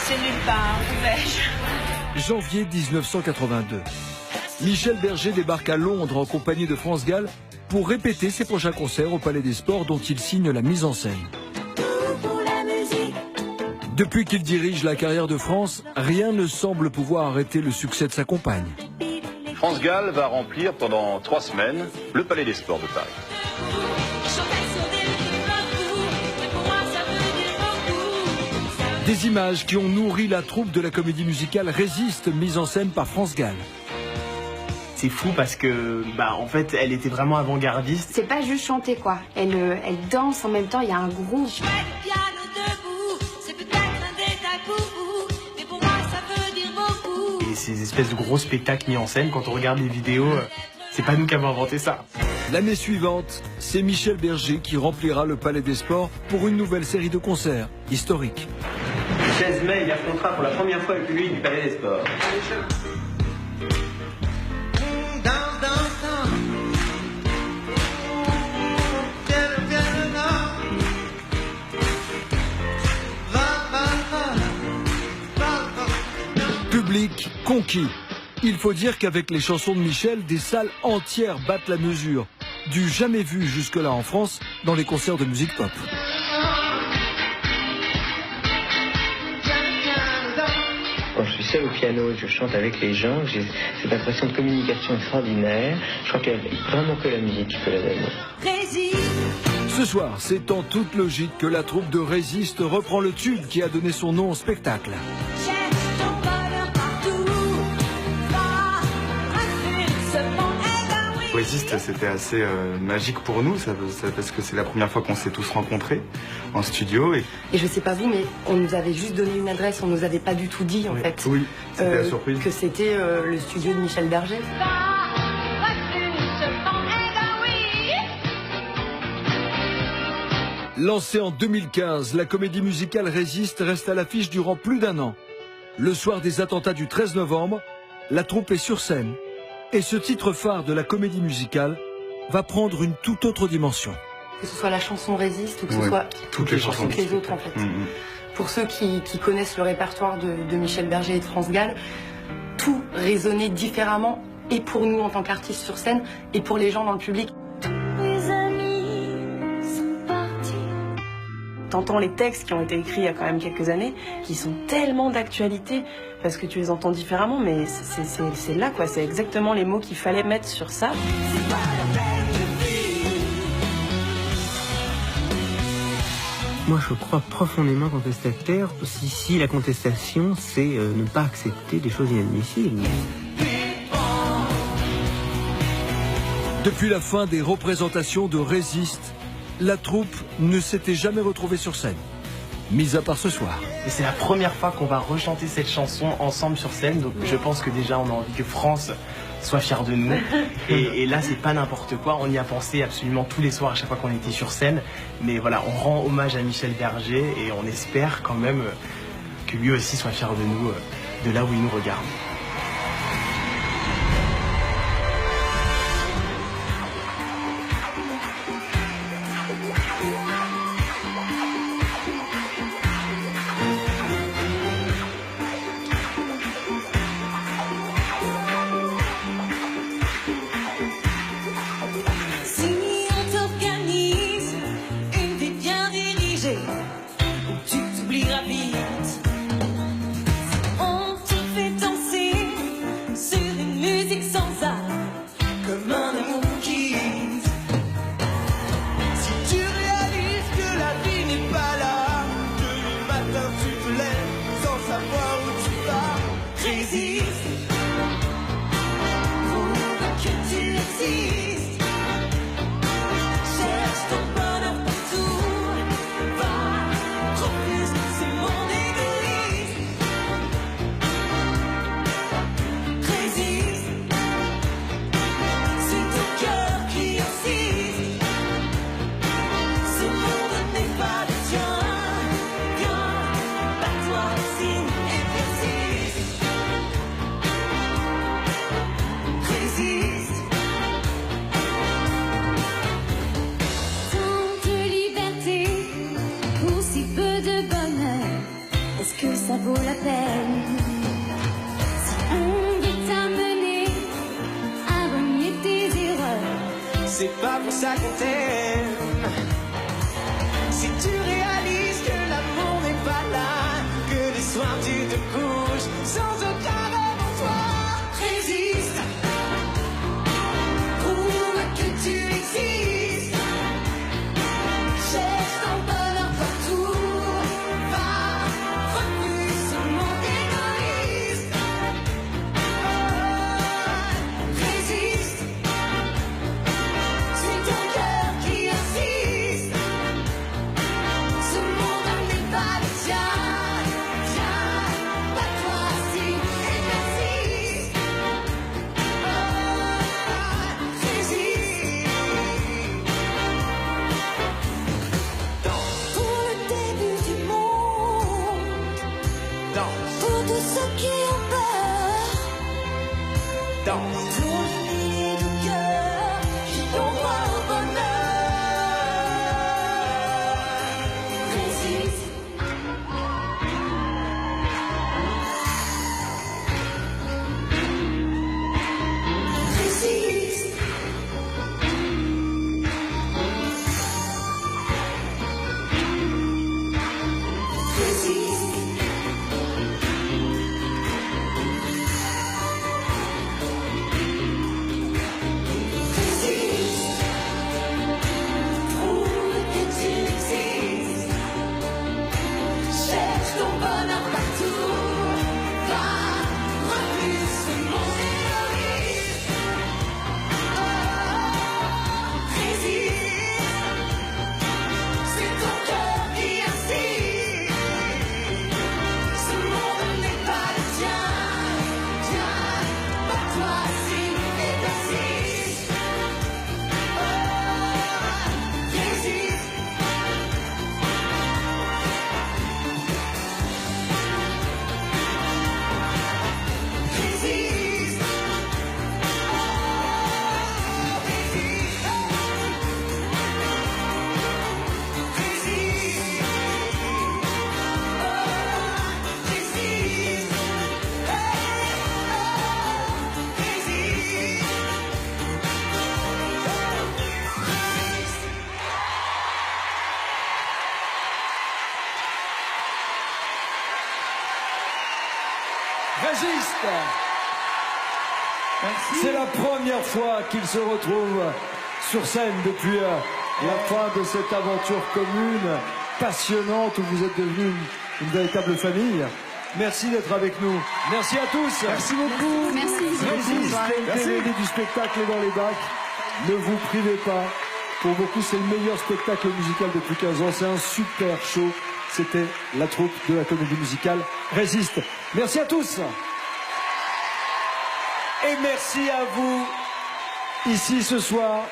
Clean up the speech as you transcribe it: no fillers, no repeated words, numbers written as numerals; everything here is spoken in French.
C'est nulle part, où vais-je? Janvier 1982. Michel Berger débarque à Londres en compagnie de France Gall pour répéter ses prochains concerts au Palais des Sports dont il signe la mise en scène. Depuis qu'il dirige la carrière de France, rien ne semble pouvoir arrêter le succès de sa compagne. France Gall va remplir pendant 3 semaines le Palais des Sports de Paris. Des images qui ont nourri la troupe de la comédie musicale Résiste, mise en scène par France Gall. C'est fou parce que, en fait, elle était vraiment avant-gardiste. C'est pas juste chanter, quoi. Elle danse en même temps, il y a un groove. Et ces espèces de gros spectacles mis en scène, quand on regarde les vidéos, c'est pas nous qui avons inventé ça. L'année suivante, c'est Michel Berger qui remplira le Palais des Sports pour une nouvelle série de concerts historiques. Le 16 mai, il affrontera pour la première fois le public du Palais des Sports. Public conquis. Il faut dire qu'avec les chansons de Michel, des salles entières battent la mesure. Du jamais vu jusque-là en France dans les concerts de musique pop. Quand je suis seul au piano et que je chante avec les gens, j'ai cette impression de communication extraordinaire. Je crois qu'il n'y a vraiment que la musique qui peut la donner. Ce soir, c'est en toute logique que la troupe de Résiste reprend le tube qui a donné son nom au spectacle. Résiste, c'était assez magique pour nous, parce que c'est la première fois qu'on s'est tous rencontrés en studio. Et je sais pas vous, mais on nous avait juste donné une adresse, on nous avait pas du tout dit en fait. Oui, c'était la surprise. Que c'était le studio de Michel Berger. Lancée en 2015, la comédie musicale Résiste reste à l'affiche durant plus d'1 an. Le soir des attentats du 13 novembre, la troupe est sur scène. Et ce titre phare de la comédie musicale va prendre une toute autre dimension. Que ce soit la chanson Résiste ou que ce soit toutes les chansons. Toutes les autres en fait. Pour ceux qui connaissent le répertoire de Michel Berger et de France Gall, tout résonnait différemment et pour nous en tant qu'artistes sur scène et pour les gens dans le public. T'entends les textes qui ont été écrits il y a quand même quelques années, qui sont tellement d'actualité, parce que tu les entends différemment, mais c'est là quoi, c'est exactement les mots qu'il fallait mettre sur ça. Moi je crois profondément contestataire, si la contestation c'est ne pas accepter des choses inadmissibles. Depuis la fin des représentations de Résiste, la troupe ne s'était jamais retrouvée sur scène, mis à part ce soir. Et c'est la première fois qu'on va rechanter cette chanson ensemble sur scène, donc je pense que déjà on a envie que France soit fière de nous. Et là c'est pas n'importe quoi, on y a pensé absolument tous les soirs à chaque fois qu'on était sur scène. Mais voilà, on rend hommage à Michel Berger et on espère quand même que lui aussi soit fier de nous, de là où il nous regarde. Cherche ton bonheur partout, va trop plus, c'est mon ça vaut la peine. Si on veut t'amener à renier tes erreurs, c'est pas pour ça qu'on t'aime. Si tu réalises que l'amour n'est pas là, que les soirs tu te couches sans aucun rêve en toi, résiste, prouve que tu existes, cherche ton bonheur partout, va, refuse ce monde égoïste, résiste, suis ton cœur qui insiste. Ce monde n'est pas le tien, pas toi si et merci. Résiste. Pour le début du monde, pour tous ceux qui ont peur, pour les milliers de cœurs qui ont droit au bonheur. Résiste. Résiste. Résiste. Résiste. Prouve que tu existes. Cherche ton bonheur partout. Va, refuse ce monde égoïste. Résiste. C'est ton cœur qui insiste. Ce monde n'est pas le tien, pas toi si et persiste. Résiste. Résiste. Résiste. C'est la première fois qu'ils se retrouvent sur scène depuis la fin de cette aventure commune passionnante où vous êtes devenus une véritable famille. Merci d'être avec nous. Merci à tous. Merci beaucoup. Merci. Résiste. Le DVD du spectacle est dans les bacs. Ne vous privez pas. Pour beaucoup, c'est le meilleur spectacle musical depuis 15 ans. C'est un super show. C'était la troupe de la comédie musicale Résiste. Merci à tous. Et merci à vous, ici ce soir,